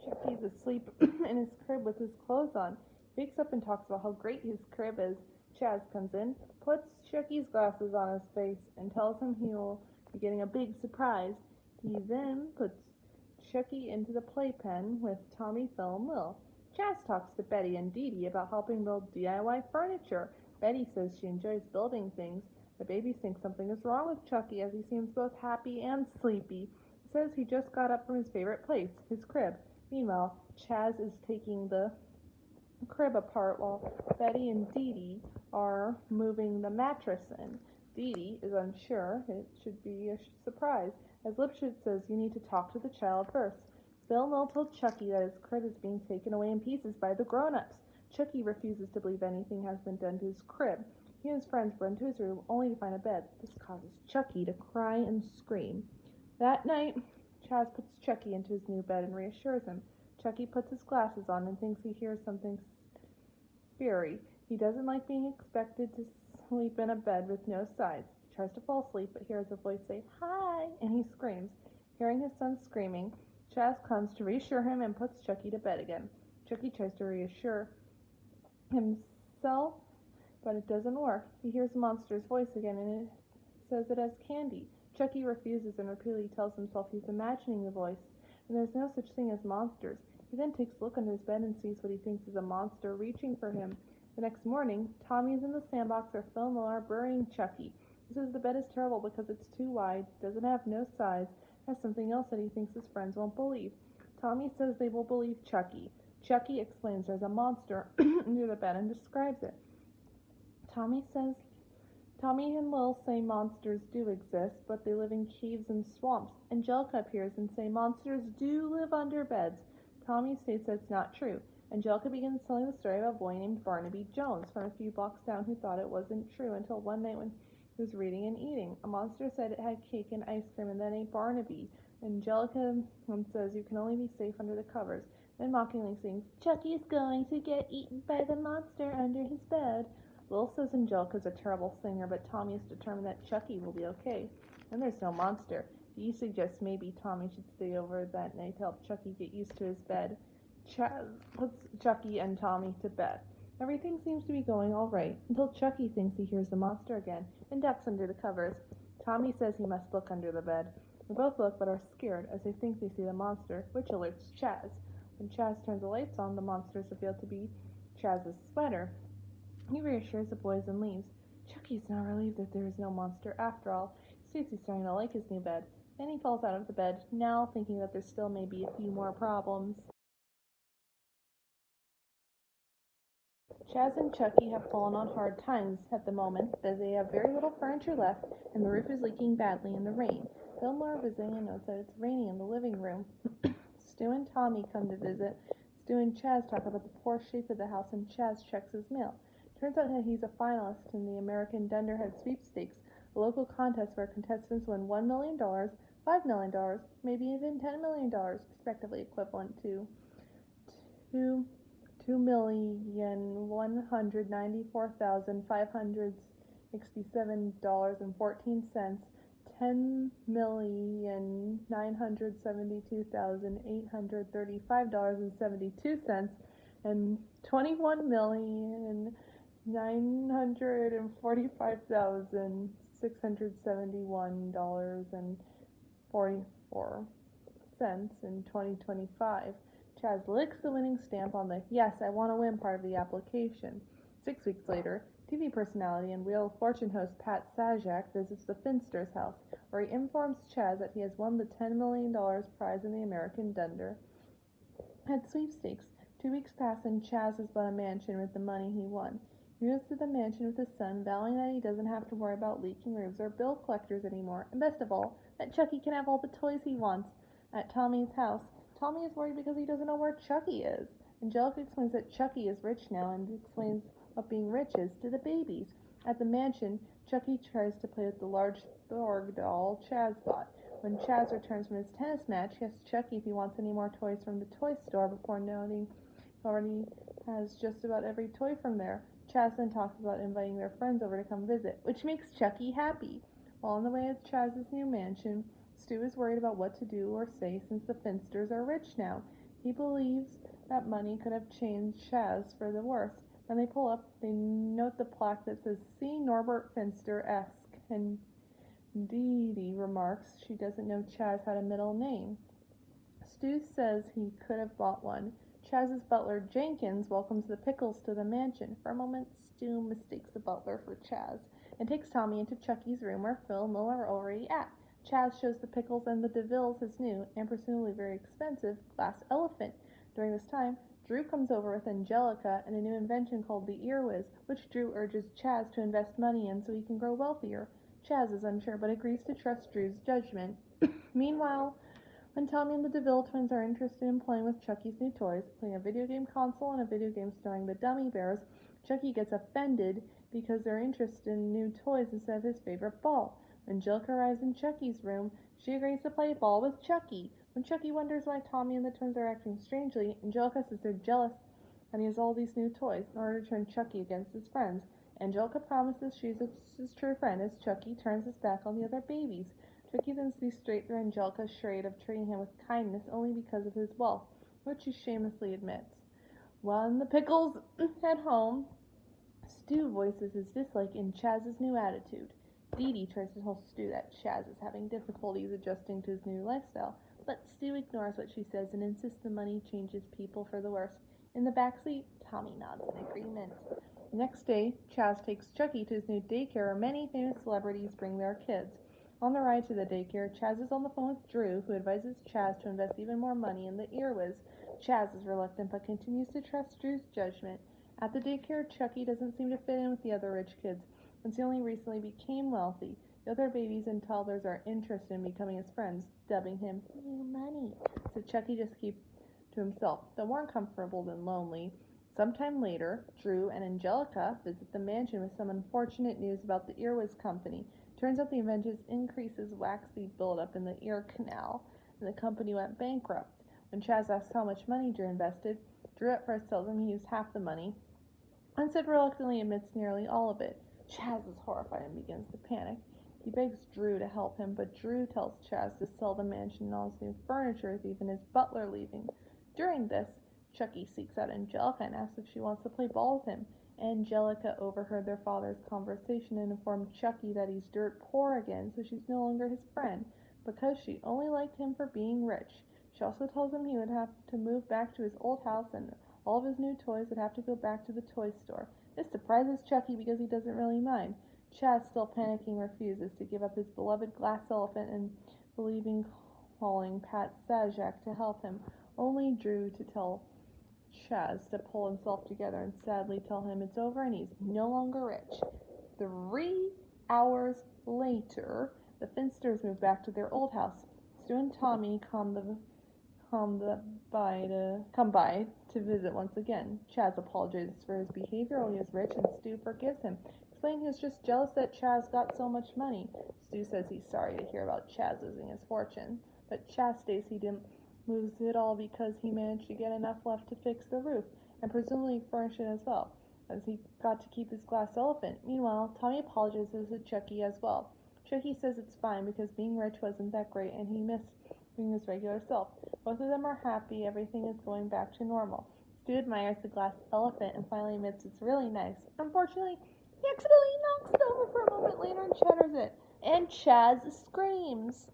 Chucky's asleep in his crib with his clothes on. He wakes up and talks about how great his crib is. Chas comes in, puts Chucky's glasses on his face, and tells him he will be getting a big surprise. He then puts Chucky into the playpen with Tommy, Phil, and Lil. Chas talks to Betty and Dee Dee about helping build DIY furniture. Betty says she enjoys building things. The babies think something is wrong with Chucky as he seems both happy and sleepy. He says he just got up from his favorite place, his crib. Meanwhile, Chas is taking the crib apart while Betty and Dee Dee are moving the mattress in. Dee Dee is unsure. It should be a surprise, as Lipschitz says you need to talk to the child first. Phil Mill told Chucky that his crib is being taken away in pieces by the grown-ups. Chucky refuses to believe anything has been done to his crib. He and his friends run to his room only to find a bed. This causes Chucky to cry and scream. That night, Chas puts Chucky into his new bed and reassures him. Chucky puts his glasses on and thinks he hears something scary. He doesn't like being expected to sleep in a bed with no sides. He tries to fall asleep but hears a voice say, "Hi!" and he screams. Hearing his son screaming, Chas comes to reassure him and puts Chucky to bed again. Chucky tries to reassure himself, but it doesn't work. He hears the monster's voice again and it says it has candy. Chucky refuses and repeatedly tells himself he's imagining the voice, and there's no such thing as monsters. He then takes a look under his bed and sees what he thinks is a monster reaching for him. The next morning, Tommy is in the sandbox where Phil and Miller are burying Chucky. He says the bed is terrible because it's too wide, doesn't have no sides, has something else that he thinks his friends won't believe. Tommy says they will believe Chucky. Chucky explains there's a monster under the bed and describes it. Tommy and Lil say monsters do exist, but they live in caves and swamps. Angelica appears and say monsters do live under beds. Tommy states that's not true. Angelica begins telling the story of a boy named Barnaby Jones from a few blocks down who thought it wasn't true until one night when he was reading and eating. A monster said it had cake and ice cream and then ate Barnaby. Angelica says you can only be safe under the covers, then mockingly sings, "Chucky's going to get eaten by the monster under his bed." Lil says Angelica's a terrible singer, but Tommy is determined that Chucky will be okay. And there's no monster. He suggests maybe Tommy should stay over that night to help Chucky get used to his bed. Chas puts Chucky and Tommy to bed. Everything seems to be going all right, until Chucky thinks he hears the monster again and ducks under the covers. Tommy says he must look under the bed. They both look but are scared as they think they see the monster, which alerts Chas. When Chas turns the lights on, the monster is revealed to be Chas's sweater. He reassures the boys and leaves. Chucky's not relieved that there is no monster after all. He states he's starting to like his new bed. Then he falls out of the bed, now thinking that there still may be a few more problems. Chas and Chucky have fallen on hard times at the moment, as they have very little furniture left, and the roof is leaking badly in the rain. Fillmore visiting and notes that it's raining in the living room. Stu and Tommy come to visit. Stu and Chas talk about the poor shape of the house, and Chas checks his mail. Turns out that he's a finalist in the American Dunderhead Sweepstakes, a local contest where contestants win $1 million, $5 million, maybe even $10 million, respectively equivalent to $2,194,567.14, $10,972,835.72, and $21,945,671.44 in 2025. Chas licks the winning stamp on the "Yes, I want to win" part of the application. 6 weeks later, TV personality and Wheel of Fortune host Pat Sajak visits the Finsters' house, where he informs Chas that he has won the $10 million prize in the American Dunderhead Sweepstakes. 2 weeks pass and Chas has bought a mansion with the money he won. He moves to the mansion with his son, vowing that he doesn't have to worry about leaking roofs or bill collectors anymore, and best of all, that Chucky can have all the toys he wants. At Tommy's house, Tommy is worried because he doesn't know where Chucky is. Angelica explains that Chucky is rich now and explains what being rich is to the babies. At the mansion, Chucky tries to play with the large Thorg doll Chas bought. When Chas returns from his tennis match, he asks Chucky if he wants any more toys from the toy store before noting he already has just about every toy from there. Chas then talks about inviting their friends over to come visit, which makes Chucky happy. While on the way to Chas's new mansion, Stu is worried about what to do or say since the Finsters are rich now. He believes that money could have changed Chas for the worse. When they pull up, they note the plaque that says, "See Norbert Finster-esque," and Dee Dee remarks she doesn't know Chas had a middle name. Stu says he could have bought one. Chaz's butler, Jenkins, welcomes the Pickles to the mansion. For a moment, Stu mistakes the butler for Chas and takes Tommy into Chucky's room where Phil and Lil are already at. Chas shows the Pickles and the DeVilles his new, and presumably very expensive, glass elephant. During this time, Drew comes over with Angelica and a new invention called the Earwiz, which Drew urges Chas to invest money in so he can grow wealthier. Chas is unsure but agrees to trust Drew's judgment. Meanwhile, when Tommy and the DeVille twins are interested in playing with Chucky's new toys, playing a video game console and a video game starring the Dummy Bears, Chucky gets offended because they're interested in new toys instead of his favorite ball. When Angelica arrives in Chucky's room, she agrees to play ball with Chucky. When Chucky wonders why Tommy and the twins are acting strangely, Angelica says they're jealous and he has all these new toys in order to turn Chucky against his friends. Angelica promises she's his true friend as Chucky turns his back on the other babies. Chucky then sees straight through Angelica's charade of treating him with kindness only because of his wealth, which he shamelessly admits. When the Pickles head home, Stu voices his dislike in Chaz's new attitude. Dee Dee tries to tell Stu that Chaz is having difficulties adjusting to his new lifestyle, but Stu ignores what she says and insists the money changes people for the worse. In the backseat, Tommy nods in agreement. The next day, Chaz takes Chucky to his new daycare where many famous celebrities bring their kids. On the ride to the daycare, Chaz is on the phone with Drew, who advises Chaz to invest even more money in the Earwiz. Chaz is reluctant but continues to trust Drew's judgment. At the daycare, Chucky doesn't seem to fit in with the other rich kids, since he only recently became wealthy. The other babies and toddlers are interested in becoming his friends, dubbing him New Money, so Chucky just keeps to himself, though more uncomfortable than lonely. Sometime later, Drew and Angelica visit the mansion with some unfortunate news about the Earwiz Company. Turns out the invention increases waxy buildup in the ear canal, and the company went bankrupt. When Chaz asks how much money Drew invested, Drew at first tells him he used half the money, and said reluctantly admits nearly all of it. Chaz is horrified and begins to panic. He begs Drew to help him, but Drew tells Chaz to sell the mansion and all his new furniture, with even his butler leaving. During this, Chucky seeks out Angelica and asks if she wants to play ball with him. Angelica overheard their father's conversation and informed Chucky that he's dirt poor again, so she's no longer his friend, because she only liked him for being rich. She also tells him he would have to move back to his old house and all of his new toys would have to go back to the toy store. This surprises Chucky because he doesn't really mind. Chaz, still panicking, refuses to give up his beloved glass elephant and believing calling Pat Sajak to help him. Only Drew to tell Chaz to pull himself together and sadly tell him it's over and he's no longer rich. 3 hours later, the Finsters move back to their old house. Stu and Tommy come by to visit once again. Chaz apologizes for his behavior while he was rich, and Stu forgives him, explaining he was just jealous that Chaz got so much money. Stu says he's sorry to hear about Chaz losing his fortune, but Chaz states he didn't lose it all because he managed to get enough left to fix the roof, and presumably furnish it as well, as he got to keep his glass elephant. Meanwhile, Tommy apologizes to Chucky as well. Chucky says it's fine because being rich wasn't that great and he missed being his regular self. Both of them are happy, everything is going back to normal. Stu admires the glass elephant and finally admits it's really nice. Unfortunately, he accidentally knocks it over for a moment later and shatters it, and Chaz screams.